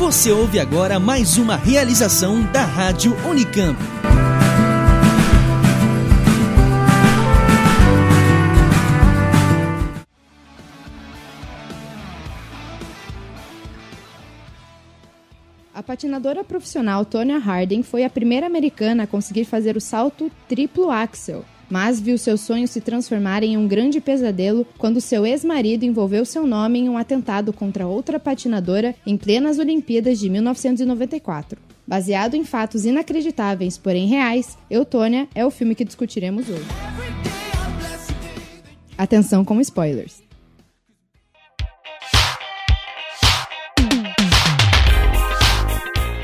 Você ouve agora mais uma realização da Rádio Unicamp. A patinadora profissional Tonya Harding foi a primeira americana a conseguir fazer o salto triplo axel, mas viu seu sonho se transformar em um grande pesadelo quando seu ex-marido envolveu seu nome em um atentado contra outra patinadora em plenas Olimpíadas de 1994. Baseado em fatos inacreditáveis, porém reais, Eu, Tonya é o filme que discutiremos hoje. Atenção com spoilers.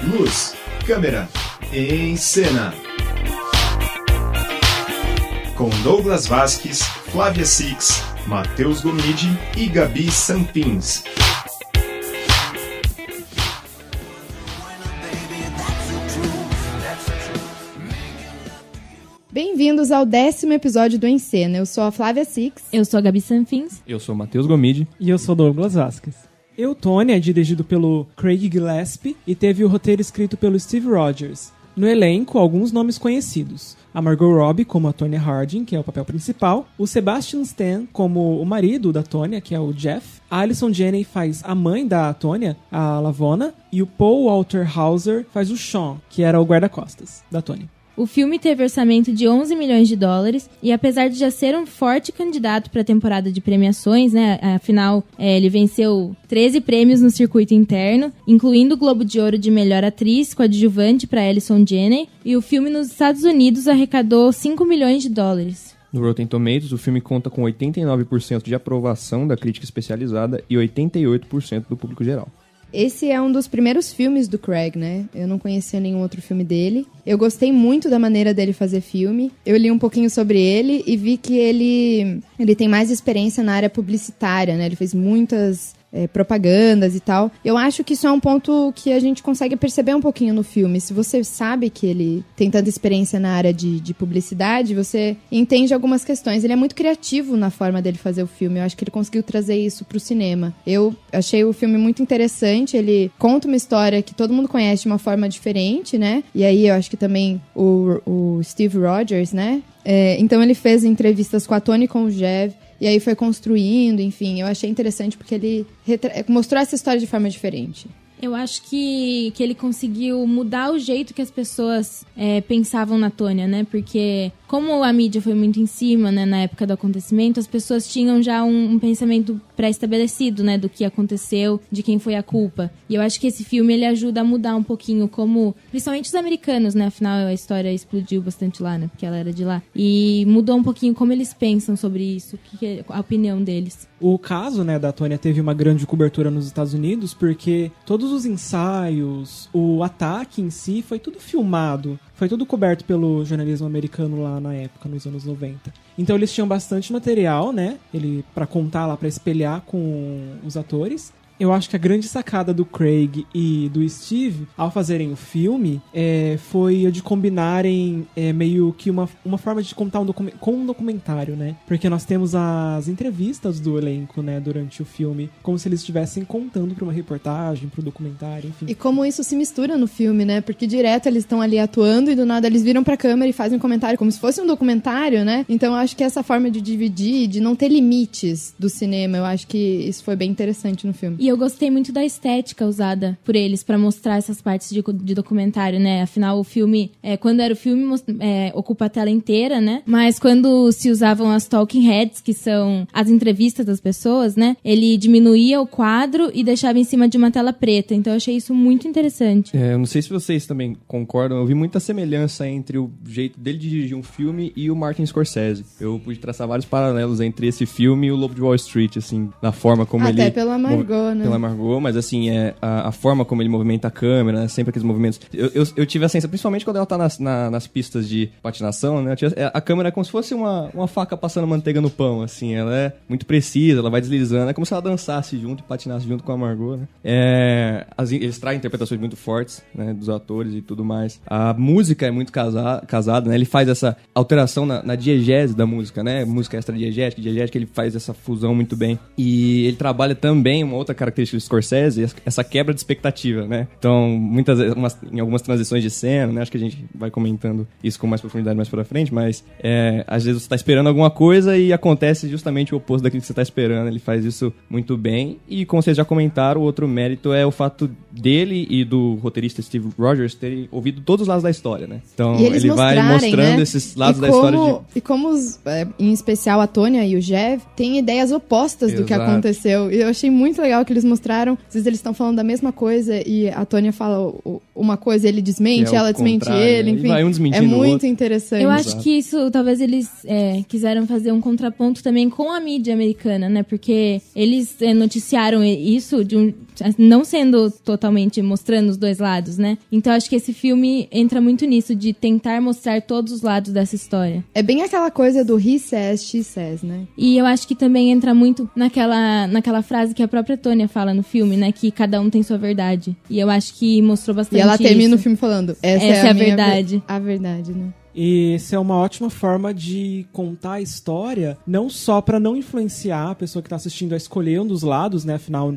Luz, câmera, em cena. Com Douglas Vasquez, Flávia Six, Matheus Gomide e Gabi Sampins. Bem-vindos ao 10º episódio do Em Cena. Eu sou a Flávia Six. Eu sou a Gabi Sampins. Eu sou o Matheus Gomide. E eu sou Douglas Vasquez. Eu, Tonya é dirigido pelo Craig Gillespie e teve o roteiro escrito pelo Steve Rogers. No elenco, alguns nomes conhecidos. A Margot Robbie como a Tonya Harding, que é o papel principal. O Sebastian Stan como o marido da Tonya, que é o Jeff. A Allison Janney faz a mãe da Tonya, a Lavona. E o Paul Walter Hauser faz o Sean, que era o guarda-costas da Tonya. O filme teve orçamento de 11 milhões de dólares e apesar de já ser um forte candidato para a temporada de premiações, né, afinal ele venceu 13 prêmios no circuito interno, incluindo o Globo de Ouro de Melhor Atriz coadjuvante para Allison Janney, e o filme nos Estados Unidos arrecadou 5 milhões de dólares. No Rotten Tomatoes, o filme conta com 89% de aprovação da crítica especializada e 88% do público geral. Esse é um dos primeiros filmes do Craig, né? Eu não conhecia nenhum outro filme dele. Eu gostei muito da maneira dele fazer filme. Eu li um pouquinho sobre ele e vi que ele tem mais experiência na área publicitária, né? Ele fez muitas propagandas e tal. Eu acho que isso é um ponto que a gente consegue perceber um pouquinho no filme. Se você sabe que ele tem tanta experiência na área de publicidade, você entende algumas questões. Ele é muito criativo na forma dele fazer o filme. Eu acho que ele conseguiu trazer isso pro cinema. Eu achei o filme muito interessante. Ele conta uma história que todo mundo conhece de uma forma diferente, né? E aí eu acho que também o Steve Rogers, né? Então ele fez entrevistas com a Tonya e com o Jeff. E aí foi construindo, enfim. Eu achei interessante porque ele mostrou essa história de forma diferente. Eu acho que ele conseguiu mudar o jeito que as pessoas pensavam na Tonya, né? Porque como a mídia foi muito em cima, né, na época do acontecimento, as pessoas tinham já um pensamento pré-estabelecido, né, do que aconteceu, de quem foi a culpa. E eu acho que esse filme, ele ajuda a mudar um pouquinho como... Principalmente os americanos, né? Afinal, a história explodiu bastante lá, né? Porque ela era de lá. E mudou um pouquinho como eles pensam sobre isso, a opinião deles. O caso, né, da Tonya teve uma grande cobertura nos Estados Unidos porque todos os ensaios, o ataque em si, foi tudo filmado. Foi tudo coberto pelo jornalismo americano lá na época, nos anos 90. Então eles tinham bastante material, né? Pra contar lá, pra espelhar com os atores. Eu acho que a grande sacada do Craig e do Steve, ao fazerem o filme, foi a de combinarem meio que uma forma de contar um documentário, né? Porque nós temos as entrevistas do elenco, né, durante o filme, como se eles estivessem contando pra uma reportagem, pro documentário, enfim. E como isso se mistura no filme, né? Porque direto eles estão ali atuando e do nada eles viram pra câmera e fazem um comentário como se fosse um documentário, né? Então eu acho que essa forma de dividir, de não ter limites do cinema, eu acho que isso foi bem interessante no filme. E eu gostei muito da estética usada por eles pra mostrar essas partes de documentário, né? Afinal, o filme, quando era o filme, ocupa a tela inteira, né? Mas quando se usavam as talking heads, que são as entrevistas das pessoas, né? Ele diminuía o quadro e deixava em cima de uma tela preta. Então eu achei isso muito interessante. Eu não sei se vocês também concordam, eu vi muita semelhança entre o jeito dele dirigir um filme e o Martin Scorsese. Eu pude traçar vários paralelos entre esse filme e o Lobo de Wall Street, assim, na forma como ele... Até pela Margot, né? Pela Margot, mas assim, a forma como ele movimenta a câmera, né? Sempre aqueles movimentos. Eu tive a sensação, principalmente quando ela tá nas pistas de patinação, né? A câmera é como se fosse uma faca passando manteiga no pão, assim. Ela é muito precisa, ela vai deslizando. É como se ela dançasse junto e patinasse junto com a Margot, né? Eles trazem interpretações muito fortes, né? Dos atores e tudo mais. A música é muito casada, né? Ele faz essa alteração na diegese da música, né? Música extra diegética, ele faz essa fusão muito bem. E ele trabalha também uma outra característica do Scorsese, essa quebra de expectativa, né? Então, muitas vezes, em algumas transições de cena, né? Acho que a gente vai comentando isso com mais profundidade mais pra frente, mas às vezes você tá esperando alguma coisa e acontece justamente o oposto daquilo que você tá esperando. Ele faz isso muito bem. E como vocês já comentaram, o outro mérito é o fato dele e do roteirista Steve Rogers terem ouvido todos os lados da história, né? Então, ele vai mostrando, né, esses lados da história. E como em especial a Tônia e o Jeff têm ideias opostas do que aconteceu. E eu achei muito legal que eles mostraram. Às vezes eles estão falando da mesma coisa e a Tônia fala uma coisa, ele desmente, ela desmente ele, enfim. Vai é muito interessante. Eu acho que isso, talvez eles quiseram fazer um contraponto também com a mídia americana, né? Porque eles noticiaram isso não sendo totalmente mostrando os dois lados, né? Então acho que esse filme entra muito nisso, de tentar mostrar todos os lados dessa história. É bem aquela coisa do he says, she says, né? E eu acho que também entra muito naquela frase que a própria Tônia fala no filme, né? Que cada um tem sua verdade. E eu acho que mostrou bastante isso. E ela termina o filme falando, essa é a verdade. A verdade, né? E essa é uma ótima forma de contar a história, não só pra não influenciar a pessoa que tá assistindo a escolher um dos lados, né? Afinal,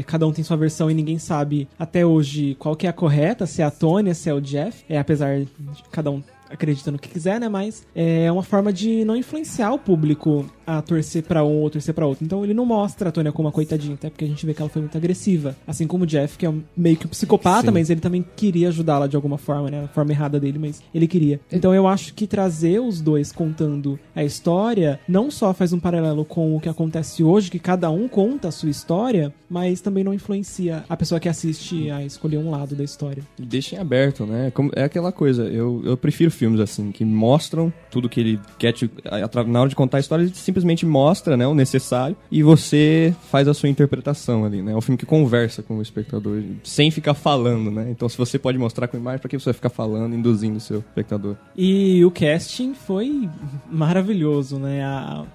cada um tem sua versão e ninguém sabe até hoje qual que é a correta, se é a Tônia, se é o Jeff. Apesar de cada um acredita no que quiser, né? Mas é uma forma de não influenciar o público a torcer pra um ou torcer pra outro. Então ele não mostra a Tônia como uma coitadinha, até porque a gente vê que ela foi muito agressiva. Assim como o Jeff, que é meio que um psicopata, mas ele também queria ajudá-la de alguma forma, né? A forma errada dele, mas ele queria. Então eu acho que trazer os dois contando a história não só faz um paralelo com o que acontece hoje, que cada um conta a sua história, mas também não influencia a pessoa que assiste a escolher um lado da história. E deixa em aberto, né? É aquela coisa, eu prefiro filmes assim, que mostram tudo que ele quer na hora de contar a história, ele simplesmente mostra, né, o necessário e você faz a sua interpretação ali, né? É um filme que conversa com o espectador sem ficar falando, né? Então se você pode mostrar com imagem, pra que você vai ficar falando, induzindo o seu espectador? E o casting foi maravilhoso, né?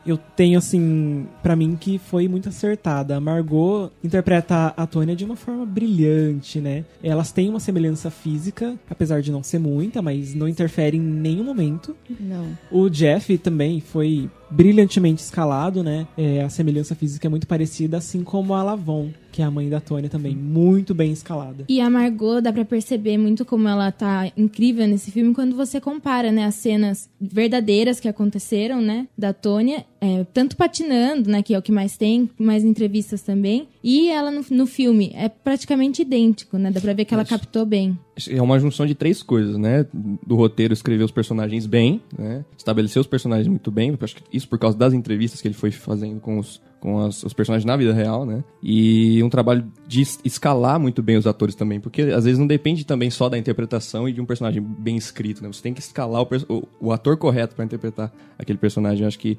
Eu tenho, assim, pra mim que foi muito acertada. A Margot interpreta a Tônia de uma forma brilhante, né? Elas têm uma semelhança física, apesar de não ser muita, mas não interfere em nenhum momento. Não. O Jeff também foi brilhantemente escalado, né? A semelhança física é muito parecida, assim como a Lavon, que é a mãe da Tônia também, muito bem escalada. E a Margot, dá pra perceber muito como ela tá incrível nesse filme quando você compara, né, as cenas verdadeiras que aconteceram, né, da Tônia, tanto patinando, né, que é o que mais tem, mais entrevistas também, e ela no filme é praticamente idêntico, né, dá pra ver que ela captou bem. É uma junção de três coisas, né? Do roteiro, escrever os personagens bem, né? Estabelecer os personagens muito bem. Acho que isso por causa das entrevistas que ele foi fazendo com os personagens na vida real, né? E um trabalho de escalar muito bem os atores também, porque às vezes não depende também só da interpretação e de um personagem bem escrito, né? Você tem que escalar o ator correto para interpretar aquele personagem. Eu acho que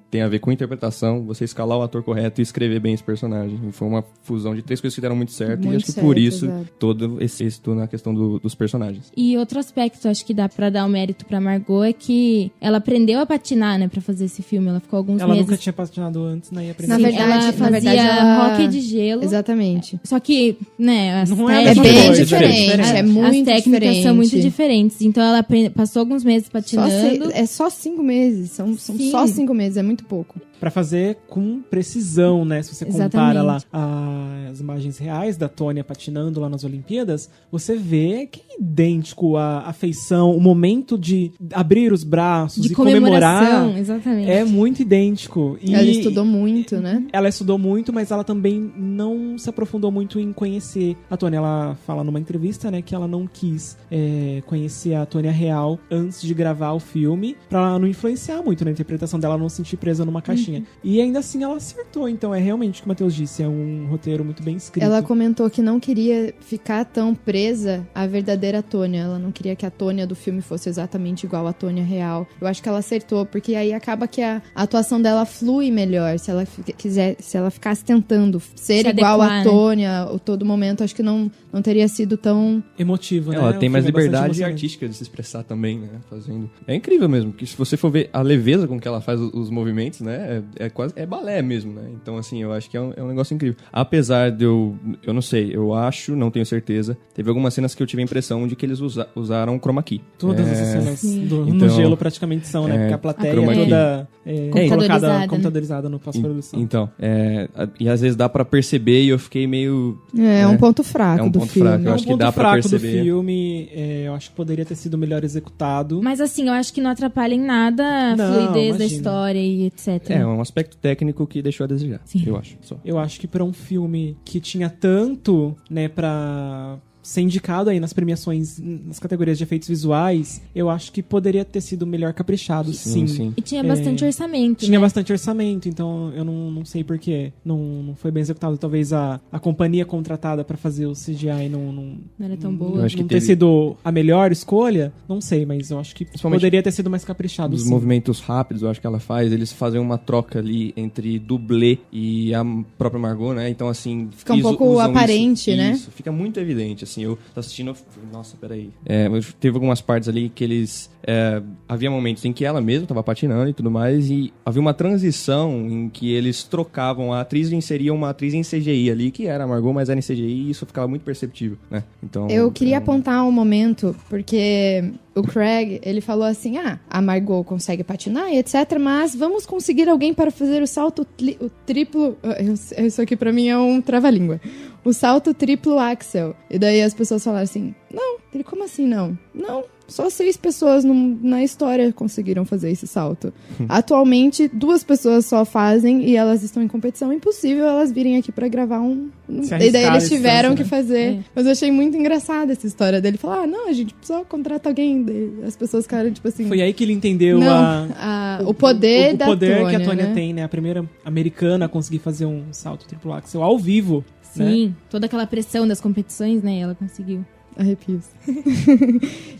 tem a ver com interpretação, você escalar o ator correto e escrever bem esse personagem. E foi uma fusão de três coisas que deram muito certo, e acho que por isso todo esse êxito na questão dos personagens. E outro aspecto, acho que dá pra dar um mérito pra Margot, é que ela aprendeu a patinar, né, pra fazer esse filme. Ela ficou alguns meses... Ela nunca tinha patinado antes, né? Na verdade, ela hóquei de gelo. Exatamente. Só que, né, é bem diferente. É muito as técnicas diferente. São muito diferentes. Então ela passou alguns meses patinando. É só 5 meses. São só 5 meses, é muito pouco. Pra fazer com precisão, né? Se você compara lá as imagens reais da Tônia patinando lá nas Olimpíadas, você vê que é idêntico a feição, o momento de abrir os braços de e comemorar. Exatamente. É muito idêntico. E ela estudou muito, né? Ela estudou muito, mas ela também não se aprofundou muito em conhecer a Tônia. Ela fala numa entrevista, né, que ela não quis conhecer a Tônia real antes de gravar o filme, pra não influenciar muito na interpretação dela, não se sentir presa numa caixinha. E ainda assim ela acertou, então é realmente o que o Matheus disse, é um roteiro muito bem escrito. Ela comentou que não queria ficar tão presa à verdadeira Tônia, ela não queria que a Tônia do filme fosse exatamente igual à Tônia real. Eu acho que ela acertou, porque aí acaba que a atuação dela flui melhor, se ela ficasse tentando ser igual a Tônia, né, todo momento, acho que não teria sido tão emotivo, né? Ela tem mais liberdade artística de se expressar também, né? Fazendo. É incrível mesmo, porque se você for ver a leveza com que ela faz os movimentos, né? É quase balé mesmo, né? Então, assim, eu acho que é um negócio incrível. Apesar de eu não sei, eu acho, não tenho certeza, teve algumas cenas que eu tive a impressão de que eles usaram chroma key. Todas as cenas no gelo praticamente são, né? Porque a plateia toda computadorizada no pós-produção. Então, e às vezes dá pra perceber e eu fiquei meio... É um ponto fraco do filme. Fraco, eu acho que dá pra perceber. Do filme, eu acho que poderia ter sido melhor executado. Mas assim, eu acho que não atrapalha em nada a fluidez da história e etc. É um aspecto técnico que deixou a desejar, Sim. eu acho. Só. Eu acho que pra um filme que tinha tanto, né, pra ser indicado aí nas premiações, nas categorias de efeitos visuais, eu acho que poderia ter sido melhor caprichado, sim. E tinha bastante orçamento, Tinha né? bastante orçamento, então eu não sei por que não foi bem executado. Talvez a companhia contratada pra fazer o CGI não era tão boa. Eu acho que ter sido a melhor escolha, não sei, mas eu acho que poderia ter sido mais caprichado, Os sim. movimentos rápidos, eu acho que ela faz, eles fazem uma troca ali entre dublê e a própria Margot, né? Então, assim... Fica um pouco aparente, né? Isso, fica muito evidente, assim. Eu tô assistindo, nossa, peraí. Teve algumas partes ali que eles... havia momentos em que ela mesma tava patinando e tudo mais, e havia uma transição em que eles trocavam a atriz e inseriam uma atriz em CGI ali, que era a Margot, mas era em CGI, e isso ficava muito perceptível, né? Então... Eu queria apontar um momento, porque o Craig, ele falou assim, a Margot consegue patinar e etc, mas vamos conseguir alguém para fazer o salto o triplo... Isso aqui pra mim é um trava-língua. O salto triplo axel. E daí as pessoas falaram assim, não. Ele, como assim não? Não, só 6 pessoas na história conseguiram fazer esse salto. Atualmente, 2 pessoas só fazem e elas estão em competição. Impossível elas virem aqui pra gravar E daí eles tiveram que fazer. É. Mas eu achei muito engraçada essa história dele. Falar, não, a gente só contrata alguém. As pessoas ficaram, tipo assim... Foi aí que ele entendeu o poder da Tônia, que a Tônia né? tem, né? A primeira americana a conseguir fazer um salto triplo axel ao vivo. Sim, né? Toda aquela pressão das competições, né? Ela conseguiu. Arrepios.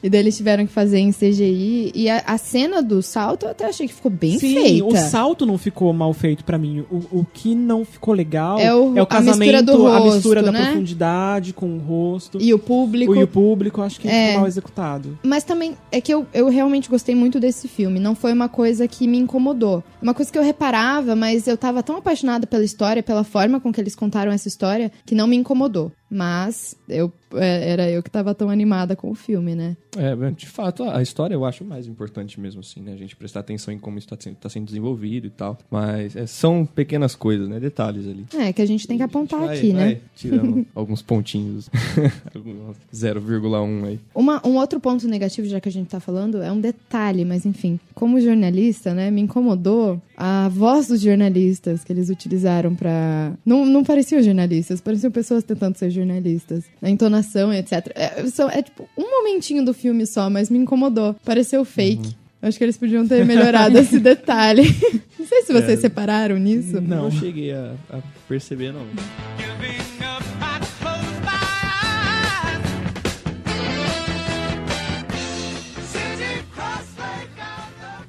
E daí eles tiveram que fazer em CGI. E a cena do salto eu até achei que ficou bem feita. Sim, o salto não ficou mal feito pra mim. O que não ficou legal é o casamento, a mistura do rosto, a mistura da né? profundidade com o rosto. E o público. Eu acho que ficou mal executado. Mas também é que eu realmente gostei muito desse filme. Não foi uma coisa que me incomodou. Uma coisa que eu reparava, mas eu tava tão apaixonada pela história, pela forma com que eles contaram essa história, que não me incomodou. Mas era eu que tava tão animada com o filme, né? De fato, a história eu acho mais importante mesmo, assim, né? A gente prestar atenção em como isso tá sendo desenvolvido e tal. Mas são pequenas coisas, né? Detalhes ali. Que a gente tem que apontar aqui, né? Tirando alguns pontinhos. 0,1 aí. Um outro ponto negativo, já que a gente tá falando, é um detalhe, mas enfim. Como jornalista, né? Me incomodou a voz dos jornalistas que eles utilizaram pra... Não pareciam jornalistas, pareciam pessoas tentando ser jornalistas. A entonação e etc. É tipo um momentinho do filme só, mas me incomodou. Pareceu fake. Acho que eles podiam ter melhorado esse detalhe. Não sei se vocês separaram nisso. Não cheguei a perceber, não.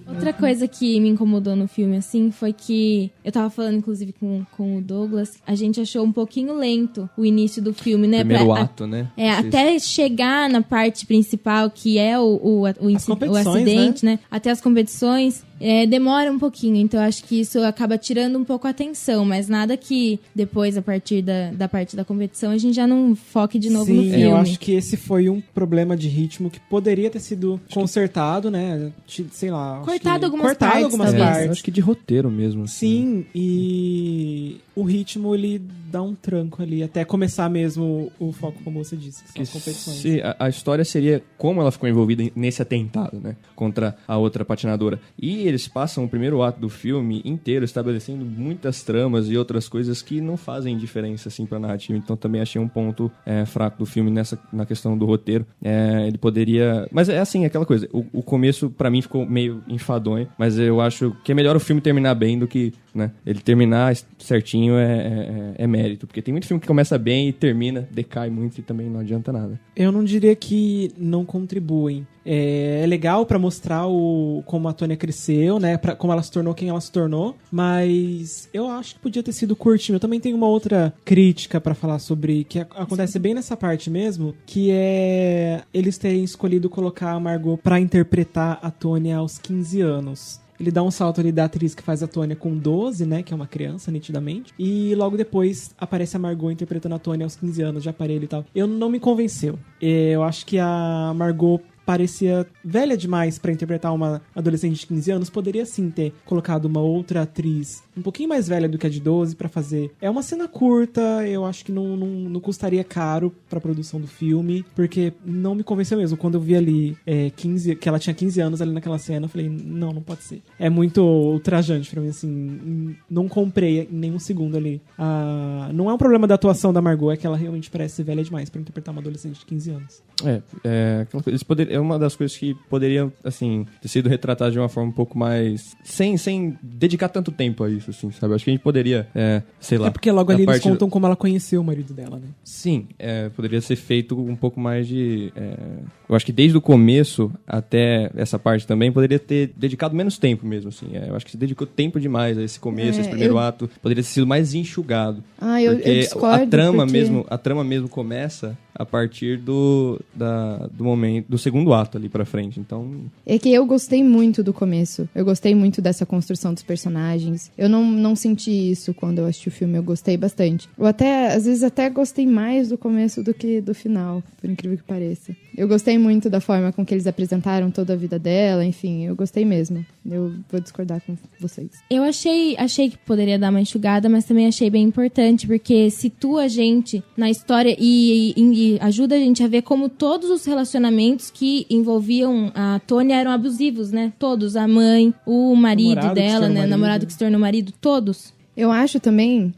Outra coisa que me incomodou no filme, assim, foi que... Eu tava falando, inclusive, com o Douglas. A gente achou um pouquinho lento o início do filme, né? Primeiro ato, né? Até chegar na parte principal, que é o acidente, né? Até as competições... demora um pouquinho, então acho que isso acaba tirando um pouco a atenção, mas nada que depois, a partir da parte da competição, a gente já não foque de novo no filme. Eu acho que esse foi um problema de ritmo que poderia ter sido consertado, né? Sei lá. Cortado algumas partes. Eu acho que de roteiro mesmo. Assim. Sim, e o ritmo, ele dá um tranco ali, até começar mesmo o foco, como você disse, que são as competições. A história seria como ela ficou envolvida nesse atentado, né? Contra a outra patinadora. E eles passam o primeiro ato do filme inteiro estabelecendo muitas tramas e outras coisas que não fazem diferença, assim, pra narrativa. Então também achei um ponto fraco do filme na questão do roteiro. Ele poderia... Mas é assim, aquela coisa. O começo, pra mim, ficou meio enfadonho, mas eu acho que é melhor o filme terminar bem do que, né? Ele terminar certinho é mérito, porque tem muito filme que começa bem e termina, decai muito e também não adianta nada. Eu não diria que não contribuem. É legal pra mostrar como a Tônia cresceu, né? Como ela se tornou quem ela se tornou. Mas eu acho que podia ter sido curtinho. Eu também tenho uma outra crítica pra falar sobre... Que acontece bem nessa parte mesmo. Que é eles terem escolhido colocar a Margot pra interpretar a Tônia aos 15 anos. Ele dá um salto ali da atriz que faz a Tônia com 12, né? Que é uma criança, nitidamente. E logo depois aparece a Margot interpretando a Tônia aos 15 anos, de aparelho e tal. Não me convenceu. Eu acho que a Margot parecia velha demais pra interpretar uma adolescente de 15 anos, poderia sim ter colocado uma outra atriz um pouquinho mais velha do que a de 12 pra fazer. É uma cena curta, eu acho que não custaria caro pra produção do filme, porque não me convenceu mesmo. Quando eu vi ali que ela tinha 15 anos ali naquela cena, eu falei, não pode ser. É muito ultrajante pra mim, assim, não comprei em nenhum segundo ali. Não é um problema da atuação da Margot, é que ela realmente parece velha demais pra interpretar uma adolescente de 15 anos. Aquela coisa, é uma das coisas que poderia, assim, ter sido retratada de uma forma um pouco mais... Sem dedicar tanto tempo a isso, assim, sabe? Acho que a gente poderia, sei lá... É porque logo ali eles contam como ela conheceu o marido dela, né? Sim, poderia ser feito um pouco mais de... Eu acho que desde o começo até essa parte também poderia ter dedicado menos tempo mesmo, assim. Eu acho que se dedicou tempo demais a esse começo, esse primeiro ato. Poderia ter sido mais enxugado. Eu discordo, a trama mesmo começa a partir do momento, do segundo ato ali pra frente, então... É que eu gostei muito do começo. Eu gostei muito dessa construção dos personagens. Eu não senti isso quando eu assisti o filme. Eu gostei bastante. Às vezes até gostei mais do começo do que do final, por incrível que pareça. Eu gostei muito da forma com que eles apresentaram toda a vida dela, enfim, eu gostei mesmo. Eu vou discordar com vocês. Eu achei que poderia dar uma enxugada, mas também achei bem importante, porque situa a gente na história e ajuda a gente a ver como todos os relacionamentos que envolviam a Tônia eram abusivos, né? Todos, a mãe, o marido dela, né? O namorado que se tornou marido, todos. Eu acho também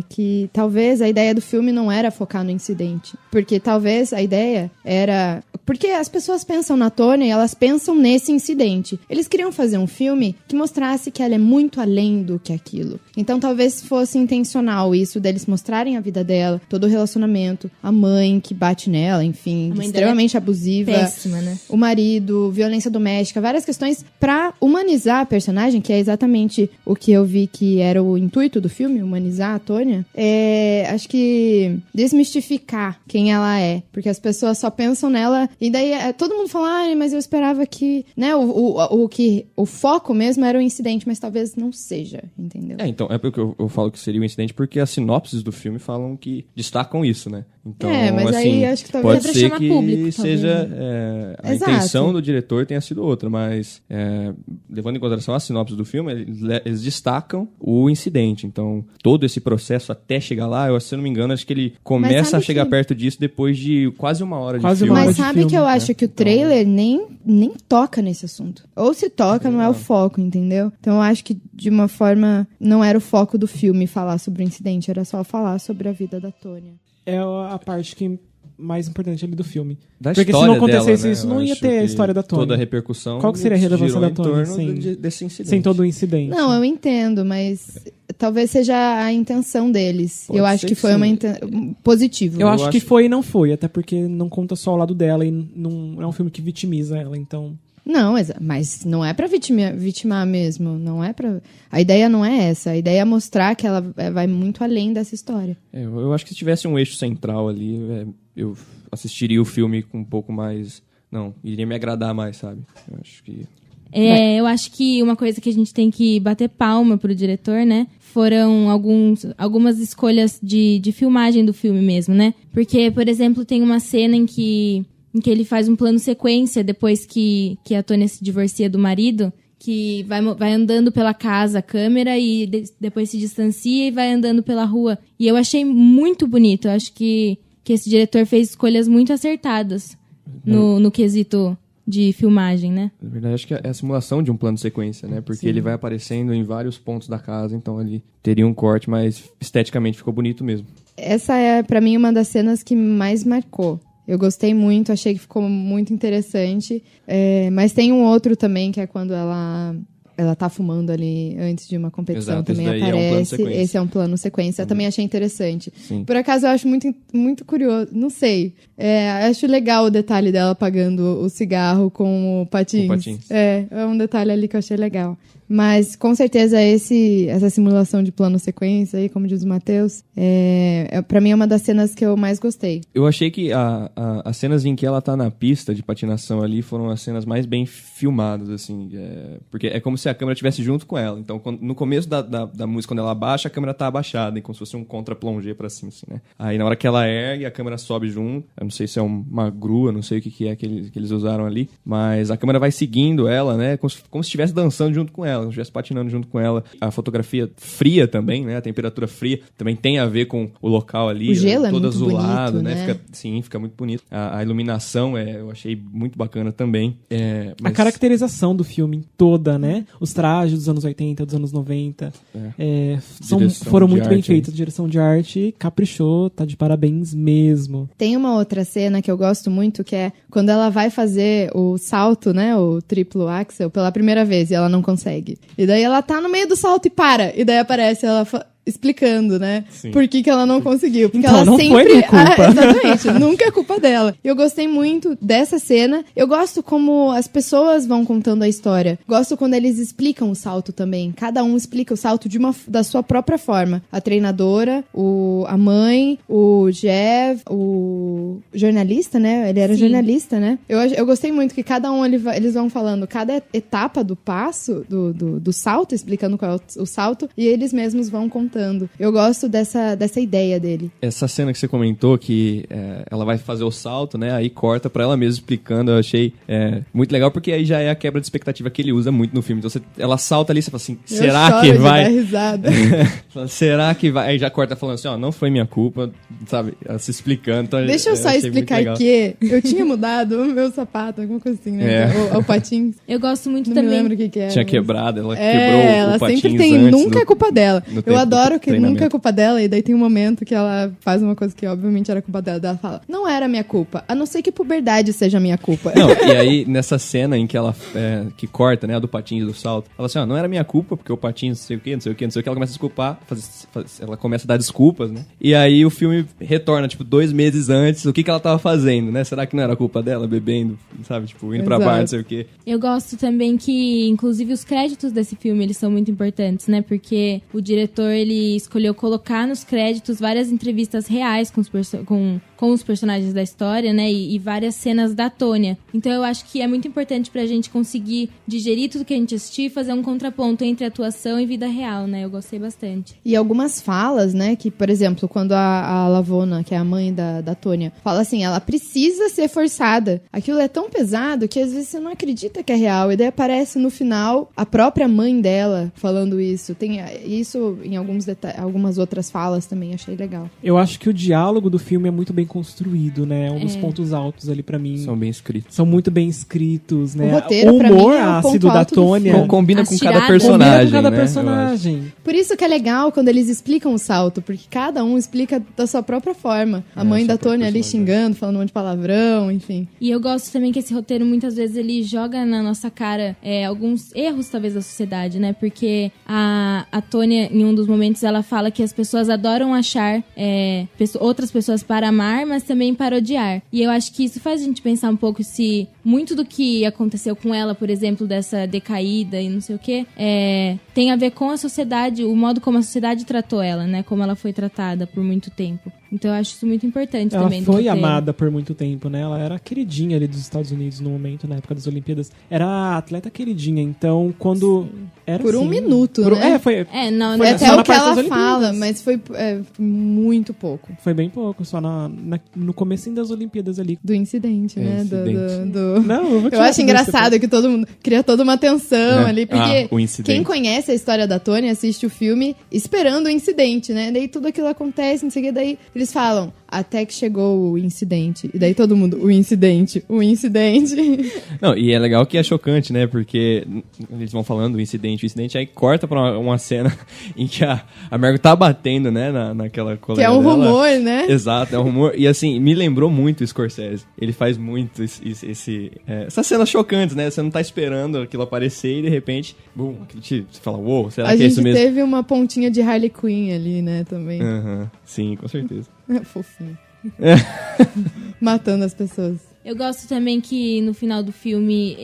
que talvez a ideia do filme não era focar no incidente. Porque talvez a ideia era... Porque as pessoas pensam na Tônia e elas pensam nesse incidente. Eles queriam fazer um filme que mostrasse que ela é muito além do que aquilo. Então talvez fosse intencional isso, deles mostrarem a vida dela, todo o relacionamento, a mãe que bate nela, enfim, extremamente abusiva. Péssima, né? O marido, violência doméstica, várias questões pra humanizar a personagem, que é exatamente o que eu vi que era o intuito do filme, humanizar a Tônia. Acho que desmistificar quem ela é, porque as pessoas só pensam nela e daí todo mundo fala, mas eu esperava que, né, o foco mesmo era o incidente, mas talvez não seja, entendeu? Então, é porque eu falo que seria um incidente porque as sinopses do filme falam que destacam isso, né? Então, mas assim, aí acho que talvez pode ser que público, seja a Exato. intenção do diretor tenha sido outra, mas levando em consideração as sinopses do filme, eles destacam o incidente. Então, todo esse processo até chegar lá, se eu não me engano, acho que ele começa a chegar perto disso depois de quase uma hora de filme. Mas sabe que eu acho que o trailer nem toca nesse assunto. Ou se toca, não é o foco, entendeu? Então eu acho que, de uma forma, não era o foco do filme falar sobre o incidente, era só falar sobre a vida da Tônia. É a parte que mais importante ali do filme. Porque se não acontecesse dela, isso, né? não ia ter a história da Tônia. Toda a repercussão. Qual que seria a relevância da Tônia desse incidente? Sem todo o incidente? Não, eu entendo, mas talvez seja a intenção deles. Pode eu acho que foi positivo. Eu acho que foi e não foi, até porque não conta só o lado dela e não é um filme que vitimiza ela, então... Não, mas não é pra vitimar mesmo, não é pra... A ideia não é essa, a ideia é mostrar que ela vai muito além dessa história. Eu acho que se tivesse um eixo central ali, eu assistiria o filme com um pouco mais... Não, iria me agradar mais, sabe? Eu acho que... Eu acho que uma coisa que a gente tem que bater palma pro diretor, né? Foram algumas escolhas de filmagem do filme mesmo, né? Porque, por exemplo, tem uma cena em que ele faz um plano sequência depois que a Tônia se divorcia do marido, que vai andando pela casa a câmera e depois se distancia e vai andando pela rua. E eu achei muito bonito. Eu acho que esse diretor fez escolhas muito acertadas no quesito de filmagem, né? Na verdade, acho que é a simulação de um plano de sequência, né? Porque ele vai aparecendo em vários pontos da casa, então ali teria um corte, mas esteticamente ficou bonito mesmo. Essa é, pra mim, uma das cenas que mais marcou. Eu gostei muito, achei que ficou muito interessante. Mas tem um outro também, que é quando ela tá fumando ali antes de uma competição. Exato, também aparece. Esse é um plano sequência. Eu também achei interessante. Sim. Por acaso, eu acho muito, muito curioso. Não sei. Acho legal o detalhe dela apagando o cigarro com o patins. É um detalhe ali que eu achei legal. Mas, com certeza, essa simulação de plano sequência aí, como diz o Matheus, pra mim é uma das cenas que eu mais gostei. Eu achei que as cenas em que ela tá na pista de patinação ali foram as cenas mais bem filmadas, assim. Porque é como se a câmera estivesse junto com ela. Então, no começo da música, quando ela abaixa, a câmera tá abaixada, como se fosse um contra-plongé pra cima, assim, né? Aí, na hora que ela ergue, a câmera sobe junto. Eu não sei se é uma grua, não sei o que é que eles usaram ali. Mas a câmera vai seguindo ela, né? Como se estivesse dançando junto com ela, como se estivesse patinando junto com ela. A fotografia fria também, né? A temperatura fria também tem a ver com o local ali. O gelo todo é muito azulado, bonito, né? Fica muito bonito. A iluminação eu achei muito bacana também. A caracterização do filme toda, né? Os trajes dos anos 80, dos anos 90 foram muito bem feitos. A direção de arte caprichou, tá de parabéns mesmo. Tem uma outra cena que eu gosto muito, que é quando ela vai fazer o salto, né? O triplo axel pela primeira vez e ela não consegue. E daí ela tá no meio do salto e para. E daí aparece ela explicando, né? Sim. Por que ela não conseguiu. Porque então, ela não sempre... foi minha culpa. Exatamente. Nunca é culpa dela. Eu gostei muito dessa cena. Eu gosto como as pessoas vão contando a história. Gosto quando eles explicam o salto também. Cada um explica o salto da sua própria forma. A treinadora, a mãe, o Jeff, o jornalista, né? Ele era jornalista, né? Eu gostei muito que cada um, eles vão falando cada etapa do passo, do salto, explicando qual é o salto, e eles mesmos vão contando. Eu gosto dessa ideia dele. Essa cena que você comentou, que ela vai fazer o salto, né? Aí corta pra ela mesma explicando, eu achei muito legal, porque aí já é a quebra de expectativa que ele usa muito no filme. Então ela salta ali e você fala assim, será que vai? Dar risada. Será que vai? Aí já corta falando assim, não foi minha culpa, sabe? Ela se explicando. Então, deixa eu só explicar que eu tinha mudado o meu sapato, alguma coisa assim, né? O patins. Eu gosto muito não também. Não me lembro o que era. Tinha quebrado, ela quebrou o patins sempre tem, antes nunca é culpa dela. Eu adoro que nunca é treinamento. culpa dela, e daí tem um momento que ela faz uma coisa que obviamente era culpa dela. Ela fala, não era minha culpa, a não ser que puberdade seja minha culpa. Não, e aí nessa cena em que ela que corta, né, a do patins do salto, ela fala assim, não era minha culpa, porque o patins não sei o que, ela começa a desculpar, ela começa a dar desculpas, né? E aí o filme retorna, 2 meses antes, o que ela tava fazendo, né? Será que não era culpa dela, bebendo, sabe? Indo pra bar, não sei o quê. Eu gosto também que, inclusive, os créditos desse filme, eles são muito importantes, né? Porque o diretor, ele escolheu colocar nos créditos várias entrevistas reais com os personagens da história, né? E várias cenas da Tônia. Então eu acho que é muito importante pra gente conseguir digerir tudo que a gente assistir e fazer um contraponto entre atuação e vida real, né? Eu gostei bastante. E algumas falas, né? Que, por exemplo, quando a Lavona, que é a mãe da Tônia, fala assim, ela precisa ser forçada. Aquilo é tão pesado que às vezes você não acredita que é real. E daí aparece no final a própria mãe dela falando isso. Tem isso em algumas outras falas também, achei legal. Eu acho que o diálogo do filme é muito bem construído, né? É um dos pontos altos ali pra mim. São bem escritos. São muito bem escritos, né? O roteiro, o pra mim, humor é o ácido ponto da alto do Tônia. filme. Combina As com cada tiradas. personagem, Combina com cada né? personagem. Por isso que é legal quando eles explicam o salto, porque cada um explica da sua própria forma. A mãe da Tônia ali xingando, falando um monte de palavrão, enfim. E eu gosto também que esse roteiro, muitas vezes, ele joga na nossa cara alguns erros, talvez, da sociedade, né? Porque a Tônia, em um dos momentos, ela fala que as pessoas adoram achar outras pessoas para amar, mas também para odiar. E eu acho que isso faz a gente pensar um pouco se muito do que aconteceu com ela, por exemplo, dessa decaída e não sei o quê, tem a ver com a sociedade, o modo como a sociedade tratou ela, né? Como ela foi tratada por muito tempo. Então eu acho isso muito importante também. Ela foi amada por muito tempo, né? Ela era a queridinha ali dos Estados Unidos no momento, na época das Olimpíadas. Era a atleta queridinha, então quando... Era por assim, um minuto, né? Foi até só o na que parte ela das fala, Olimpíadas. mas foi muito pouco. Foi bem pouco, só no comecinho das Olimpíadas ali. Do incidente, né? Não, eu acho engraçado que todo mundo cria toda uma tensão ali, porque o incidente. Quem conhece a história da Tônia assiste o filme esperando o incidente, né? Daí tudo aquilo acontece, não sei o que, daí eles falam, até que chegou o incidente. E daí todo mundo, o incidente. Não, e é legal que é chocante, né? Porque eles vão falando o incidente, aí corta pra uma cena em que a Margot tá batendo, né? Naquela colega que é um dela. rumor, né? Exato, é um rumor. E assim, me lembrou muito o Scorsese. Ele faz muito essas cenas chocantes, né? Você não tá esperando aquilo aparecer e de repente, bum, você fala, uou, será que é isso mesmo? A gente teve uma pontinha de Harley Quinn ali, né? Também. Sim, com certeza. Fofinho. Matando as pessoas. Eu gosto também que no final do filme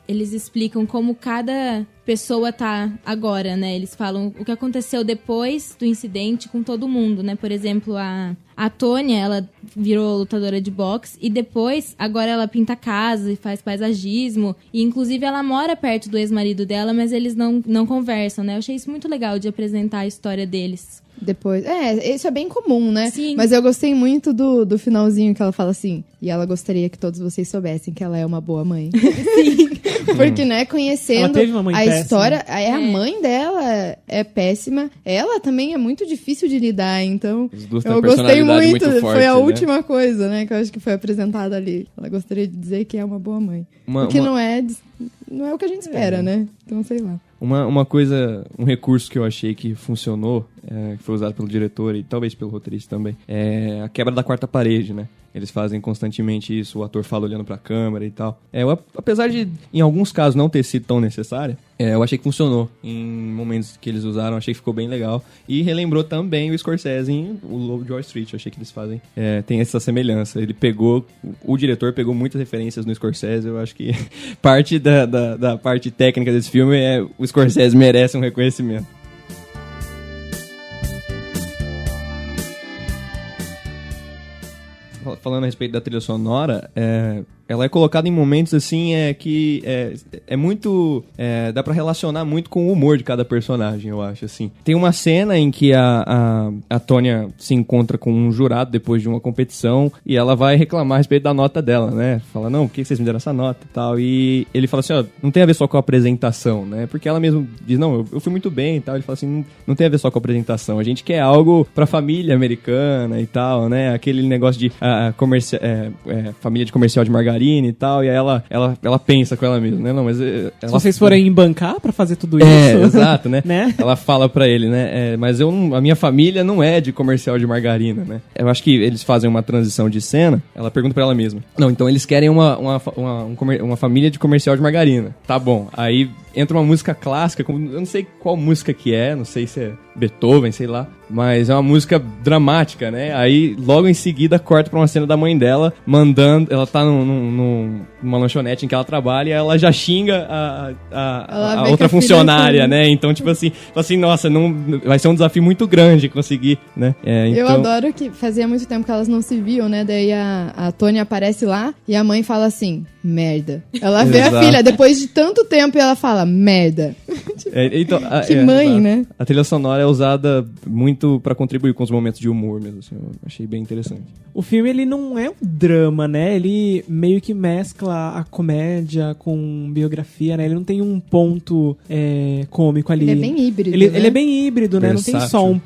eles explicam como cada pessoa tá agora, né? Eles falam o que aconteceu depois do incidente com todo mundo, né? Por exemplo, a Tônia, ela virou lutadora de boxe e depois, agora ela pinta casa e faz paisagismo. E inclusive ela mora perto do ex-marido dela, mas eles não conversam, né? Eu achei isso muito legal de apresentar a história deles. Depois. Isso é bem comum, né? Sim. Mas eu gostei muito do finalzinho que ela fala assim. E ela gostaria que todos vocês soubessem que ela é uma boa mãe. Sim. Porque, né, conhecendo Ela teve uma mãe a péssima. história, a mãe dela é péssima. Ela também é muito difícil de lidar, então As duas têm eu uma gostei personalidade muito. muito forte, Foi a né? última coisa, né, que eu acho que foi apresentada ali. Ela gostaria de dizer que é uma boa mãe. Porque não é o que a gente espera, né? Então, sei lá. Uma coisa, um recurso que eu achei que funcionou, que foi usado pelo diretor e talvez pelo roteirista também, é a quebra da quarta parede, né? Eles fazem constantemente isso, o ator fala olhando pra câmera e tal. Apesar de, em alguns casos, não ter sido tão necessária, eu achei que funcionou. Em momentos que eles usaram, achei que ficou bem legal. E relembrou também o Scorsese em O Lobo de Wall Street. Eu achei que eles fazem... tem essa semelhança. O diretor pegou muitas referências no Scorsese. Eu acho que parte da parte técnica desse filme o Scorsese merece um reconhecimento. Falando a respeito da trilha sonora, ela é colocada em momentos assim que é muito... dá pra relacionar muito com o humor de cada personagem, eu acho, assim. Tem uma cena em que a Tônia se encontra com um jurado depois de uma competição e ela vai reclamar a respeito da nota dela, né? Fala, não, por que vocês me deram essa nota e tal? E ele fala assim, ó, não tem a ver só com a apresentação, né? Porque ela mesmo diz, não, eu fui muito bem e tal. Ele fala assim, não tem a ver só com a apresentação. A gente quer algo pra família americana e tal, né? Aquele negócio de família de comercial de margarina e tal, e aí ela pensa com ela mesma, né? Não, mas se vocês forem bancar pra fazer tudo isso... exato, né? Né? Ela fala pra ele, né? Mas a minha família não é de comercial de margarina, né? Eu acho que eles fazem uma transição de cena, ela pergunta pra ela mesma. Não, então eles querem uma família de comercial de margarina. Tá bom. Aí entra uma música clássica, eu não sei qual música que não sei se é Beethoven, sei lá, mas é uma música dramática, né? Aí, logo em seguida, corta pra uma cena da mãe dela, ela tá numa lanchonete em que ela trabalha e ela já xinga a outra funcionária, né? Então, tipo assim, nossa, vai ser um desafio muito grande conseguir, né? Eu adoro que fazia muito tempo que elas não se viam, né? Daí a Tônia aparece lá e a mãe fala assim, merda. Ela vê a filha, depois de tanto tempo, e ela fala, merda. Então, que mãe, né? A trilha sonora é usada muito pra contribuir com os momentos de humor mesmo, assim, eu achei bem interessante. O filme, ele não é um drama, né? Ele meio que mescla a comédia com biografia, né? Ele não tem um ponto cômico ali. Ele é bem híbrido, ele né? é bem híbrido, né? Versátil.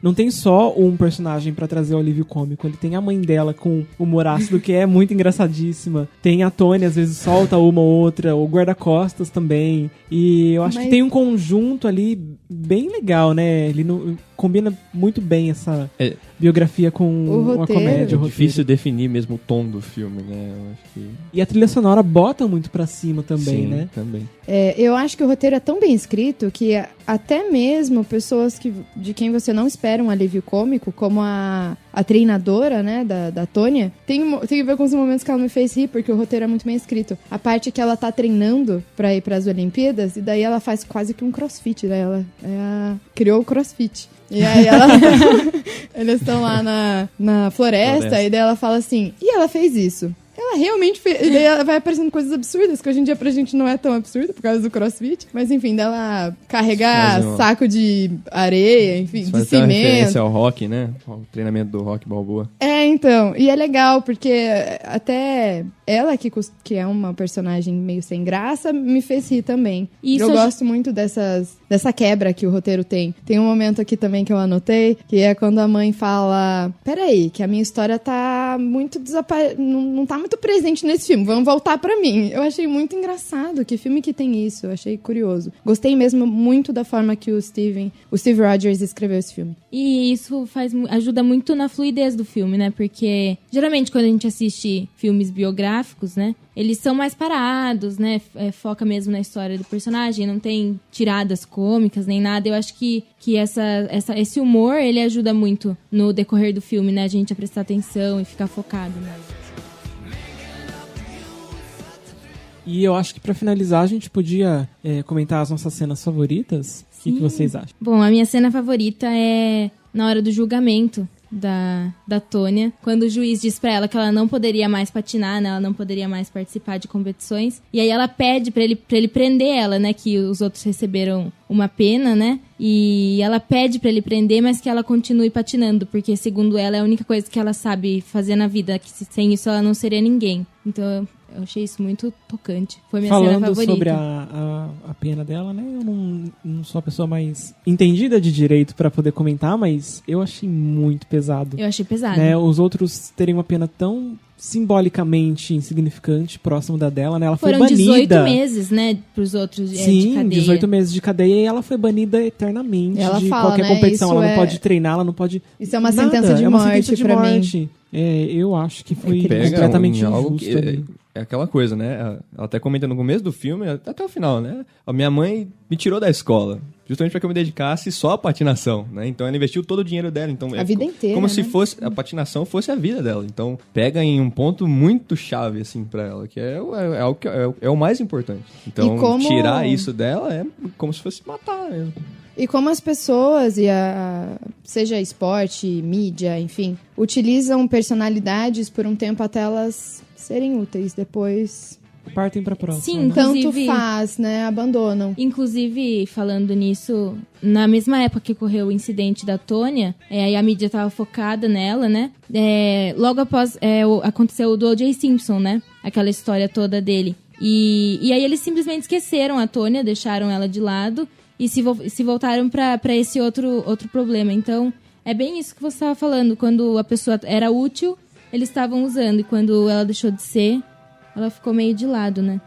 Não tem só um personagem pra trazer o alívio cômico. Ele tem a mãe dela com humor ácido, que é muito engraçadíssima. Tem a Tônia, às vezes solta uma ou outra. O guarda-costas também. E eu acho que tem um conjunto ali bem legal, né? Ele combina muito bem essa biografia com a comédia. É difícil definir mesmo o tom do filme, né? Eu acho que... E a trilha sonora bota muito pra cima também, Sim, né? Também. Eu acho que o roteiro é tão bem escrito que até mesmo pessoas de quem você não espera um alívio cômico, como a treinadora, né, da Tônia, tem que ver com os momentos que ela me fez rir, porque o roteiro é muito bem escrito. A parte que ela tá treinando pra ir pras Olimpíadas, e daí ela faz quase que um crossfit, né? Ela criou o crossfit. E aí eles estão lá na floresta, e daí ela fala assim, e ela fez isso. Ela realmente fez. E daí ela vai aparecendo coisas absurdas, que hoje em dia pra gente não é tão absurdo por causa do CrossFit. Mas enfim, dela carregar saco de areia, enfim, de cimento. Uma referência ao rock, né? O treinamento do Rock Balboa. Então. E é legal, porque até ela, que é uma personagem meio sem graça, me fez rir também. Eu gosto muito dessa quebra que o roteiro tem. Tem um momento aqui também que eu anotei, que é quando a mãe fala, peraí, que a minha história tá muito não tá muito presente nesse filme, vamos voltar pra mim. Eu achei muito engraçado, que filme que tem isso, eu achei curioso. Gostei mesmo muito da forma que o Steve Rogers escreveu esse filme. E isso ajuda muito na fluidez do filme, né? Porque geralmente quando a gente assiste filmes biográficos, né? Eles são mais parados, né? Foca mesmo na história do personagem, não tem tiradas cômicas nem nada. Eu acho que esse humor, ele ajuda muito no decorrer do filme, né? A gente a prestar atenção e ficar focado, né? E eu acho que pra finalizar a gente podia comentar as nossas cenas favoritas. O que vocês acham? Bom, a minha cena favorita é na hora do julgamento da Tônia, quando o juiz diz pra ela que ela não poderia mais patinar, né? Ela não poderia mais participar de competições. E aí ela pede pra ele prender ela, né? Que os outros receberam uma pena, né? E ela pede pra ele prender, mas que ela continue patinando, porque segundo ela é a única coisa que ela sabe fazer na vida, que sem isso ela não seria ninguém. Então eu achei isso muito tocante. Foi minha cena favorita. Falando sobre a pena dela, né? Eu não sou a pessoa mais entendida de direito pra poder comentar, mas eu achei muito pesado. Eu achei pesado. Né? Os outros terem uma pena tão simbolicamente insignificante próximo da dela, né? Ela foi banida. Foram 18 meses, né? Pros outros de cadeia. 18 meses de cadeia e ela foi banida eternamente ela de fala, qualquer né? competição. Isso ela não pode treinar, ela não pode... Isso é uma nada. sentença de morte pra mim. Eu acho que foi Pega completamente algo injusto que ali. é aquela coisa, né? Ela até comenta no começo do filme, até o final, né? A minha mãe me tirou da escola, justamente para que eu me dedicasse só à patinação, né? Então ela investiu todo o dinheiro dela. Então, a vida inteira, como se né? fosse a patinação fosse a vida dela. Então pega em um ponto muito chave, assim, para ela, que é o mais importante. Então tirar isso dela é como se fosse matar mesmo. E como as pessoas, seja esporte, mídia, enfim, utilizam personalidades por um tempo até elas serem úteis, depois partem pra próxima. Sim, né? tanto faz, né? Abandonam. Inclusive, falando nisso, na mesma época que ocorreu o incidente da Tônia, aí a mídia tava focada nela, né? Logo após aconteceu o do O.J. Simpson, né? Aquela história toda dele. E aí eles simplesmente esqueceram a Tônia, deixaram ela de lado e se voltaram pra esse outro problema. Então, é bem isso que você estava falando. Quando a pessoa era útil, eles estavam usando. E quando ela deixou de ser, ela ficou meio de lado, né?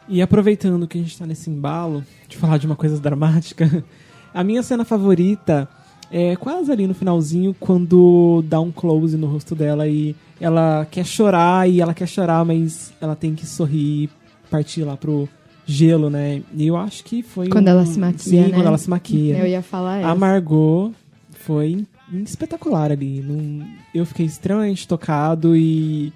E aproveitando que a gente tá nesse embalo de falar de uma coisa dramática, a minha cena favorita é quase ali no finalzinho, quando dá um close no rosto dela e ela quer chorar, mas ela tem que sorrir e partir lá pro gelo, né? E eu acho que foi quando ela se maquia, sim, né? quando ela se maquia. Eu ia falar essa. A Margot foi espetacular ali. Eu fiquei extremamente tocado e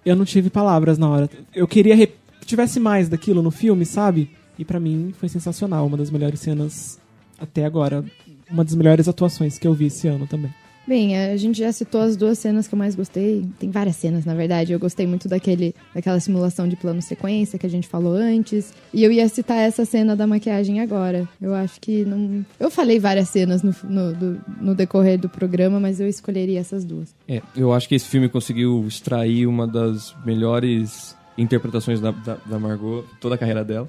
eu não tive palavras na hora. Eu queria que tivesse mais daquilo no filme, sabe? E pra mim foi sensacional. Uma das melhores cenas até agora. Uma das melhores atuações que eu vi esse ano também. Bem, a gente já citou as duas cenas que eu mais gostei. Tem várias cenas, na verdade. Eu gostei muito daquela simulação de plano sequência que a gente falou antes. E eu ia citar essa cena da maquiagem agora. Eu acho que não... Eu falei várias cenas no decorrer do programa, mas eu escolheria essas duas. Eu acho que esse filme conseguiu extrair uma das melhores interpretações da Margot, toda a carreira dela.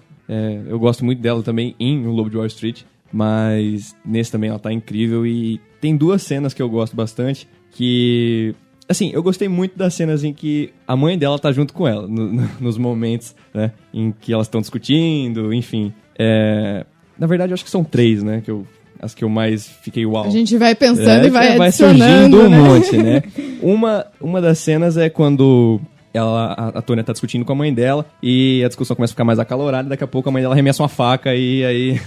Eu gosto muito dela também em O Lobo de Wall Street. Mas nesse também ela tá incrível. E tem duas cenas que eu gosto bastante. Que, assim, eu gostei muito das cenas em que a mãe dela tá junto com ela nos momentos, né, em que elas estão discutindo, enfim. Na verdade, eu acho que são três, né, as que eu mais fiquei uau. A gente vai pensando e vai surgindo adicionando, né? um monte, né. Uma das cenas é quando a Tônia tá discutindo com a mãe dela e a discussão começa a ficar mais acalorada e daqui a pouco a mãe dela arremessa uma faca e aí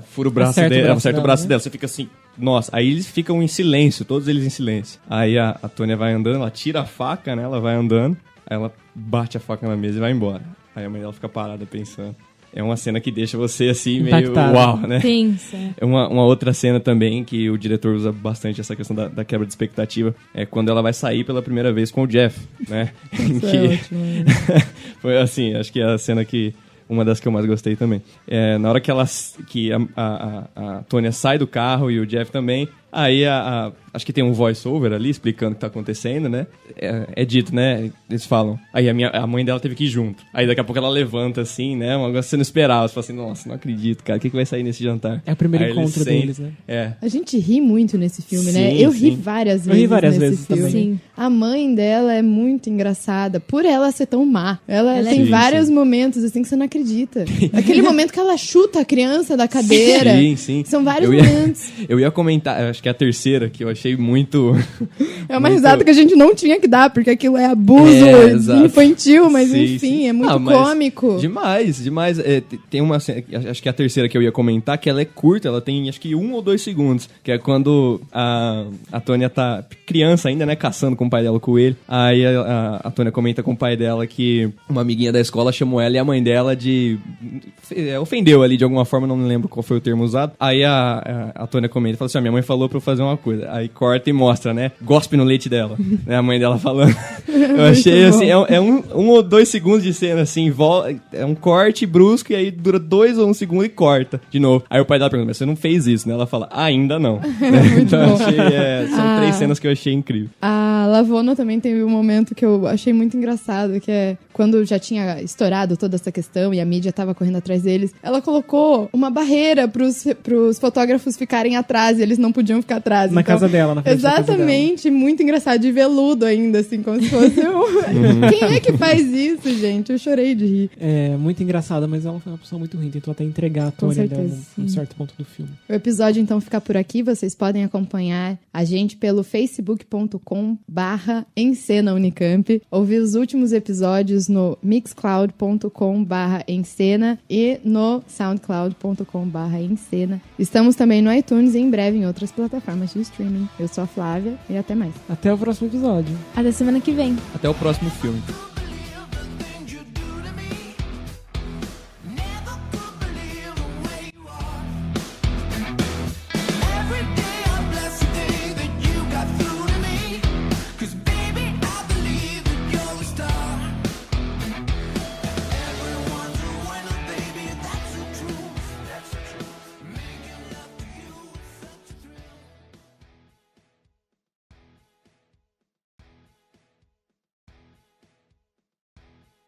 fura o braço dela, acerta o braço dela. Você fica assim, nossa, aí eles ficam em silêncio, todos eles em silêncio. Aí a Tônia vai andando, ela tira a faca, né, ela vai andando, aí ela bate a faca na mesa e vai embora. Aí a mãe dela fica parada pensando. É uma cena que deixa você assim, impactado. Meio uau, né? Pensa. Uma outra cena também que o diretor usa bastante essa questão da quebra de expectativa é quando ela vai sair pela primeira vez com o Jeff, né? Isso é ótimo. Foi assim, acho que é a cena uma das que eu mais gostei também. Na hora que a Tônia sai do carro e o Jeff também, aí acho que tem um voice-over ali explicando o que tá acontecendo, né? É dito, né? Eles falam. Aí a mãe dela teve que ir junto. Aí daqui a pouco ela levanta assim, né? Uma coisa que você não esperava. Você fala assim, nossa, não acredito, cara. O que vai sair nesse jantar? É o primeiro encontro deles, né? A gente ri muito nesse filme, sim, né? Eu ri sim. várias vezes. Eu ri várias vezes filme. também. Sim. A mãe dela é muito engraçada, por ela ser tão má. Ela tem sim, vários sim. momentos assim que você não acredita. Aquele momento que ela chuta a criança da cadeira. Sim. São vários momentos. Eu ia comentar, acho que é a terceira, que eu achei muito... É uma risada que a gente não tinha que dar, porque aquilo é abuso infantil, mas sim, enfim, sim. é muito Mas cômico. Demais. Tem uma cena, acho que é a terceira que eu ia comentar, que ela é curta, ela tem acho que 1 ou 2 segundos, que é quando a Tônia tá criança ainda, né, caçando com o pai dela o coelho. Aí a Tônia comenta com o pai dela que uma amiguinha da escola chamou ela e a mãe dela de... ofendeu ali de alguma forma, não me lembro qual foi o termo usado. Aí a Tônia comenta, fala assim, minha mãe falou pra eu fazer uma coisa. Aí corta e mostra, né, gospe no leite dela. Né, a mãe dela falando. Eu achei, assim, é 1 ou 2 segundos de cena, assim, é um corte brusco e aí dura 2 ou 1 segundo e corta de novo. Aí o pai dela pergunta, mas você não fez isso, né? Ela fala, ainda não. Então eu achei, são 3 cenas que eu achei incrível. A Lavona também teve um momento que eu achei muito engraçado, que é quando já tinha estourado toda essa questão e a mídia tava correndo atrás deles, ela colocou uma barreira pros fotógrafos ficarem atrás e eles não podiam ficar atrás. Na casa dela, na frente exatamente, da casa dela. muito engraçado, de veludo ainda, assim, como se fosse Quem é que faz isso, gente? Eu chorei de rir. É, muito engraçada, mas ela foi uma pessoa muito ruim, tentou até entregar a Tônia dela num certo ponto do filme. O episódio, então, fica por aqui. Vocês podem acompanhar a gente pelo facebook.com/encena-unicamp, ouvir os últimos episódios no mixcloud.com/encena e no soundcloud.com/encena. Estamos também no iTunes e em breve em outras plataformas de streaming. Eu sou a Flávia e até mais. Até o próximo episódio. Até semana que vem. Até o próximo filme.